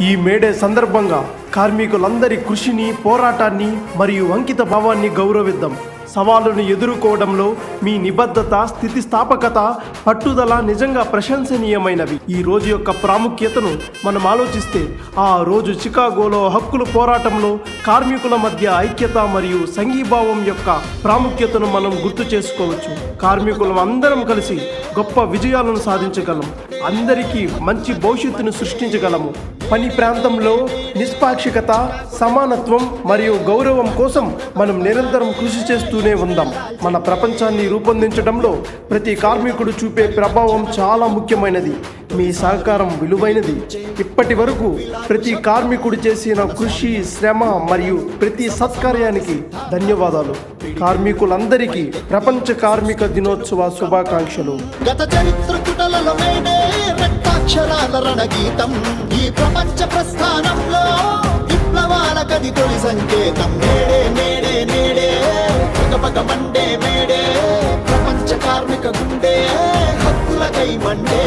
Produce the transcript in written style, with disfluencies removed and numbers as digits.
ఈ మేడే సందర్భంగా కార్మికులందరి కృషిని, పోరాటాన్ని మరియు అంకిత భావాన్ని గౌరవిద్దాం. సవాలును ఎదుర్కోవడంలో మీ నిబద్ధత, స్థితిస్థాపకత, పట్టుదల నిజంగా ప్రశంసనీయమైనవి. ఈ రోజు యొక్క ప్రాముఖ్యతను మనం ఆలోచిస్తే ఆ రోజు చికాగోలో హక్కుల పోరాటంలో కార్మికుల మధ్య ఐక్యత మరియు సంఘీభావం యొక్క ప్రాముఖ్యతను మనం గుర్తు చేసుకోవచ్చు. కార్మికులం అందరం కలిసి గొప్ప విజయాలను సాధించగలం. అందరికీ మంచి భవిష్యత్తును సృష్టించగలము. పని ప్రాంతంలో నిష్పాక్షికత, సమానత్వం మరియు గౌరవం కోసం మనం నిరంతరం కృషి చేస్తూనే ఉందాం. మన ప్రపంచాన్ని రూపొందించడంలో ప్రతి కార్మికుడు చూపే ప్రభావం చాలా ముఖ్యమైనది. మీ సహకారం విలువైనది. ఇప్పటి వరకు ప్రతి కార్మికుడు చేసిన కృషి, శ్రమ మరియు ప్రతి సత్కార్యానికి ధన్యవాదాలు. కార్మికులందరికీ ప్రపంచ కార్మిక దినోత్సవ శుభాకాంక్షలు. గత చరిత్ర పుటలలో మేడే రక్తాక్షరాల రణగీతం. ఈ ప్రపంచ ప్రస్థానంలో విప్లవాల కది తొలి సంకేతం. నేడే నేడే నేడే పగపగ మండే మేడే ప్రపంచ కార్మిక గుండె హక్కులకై మండే.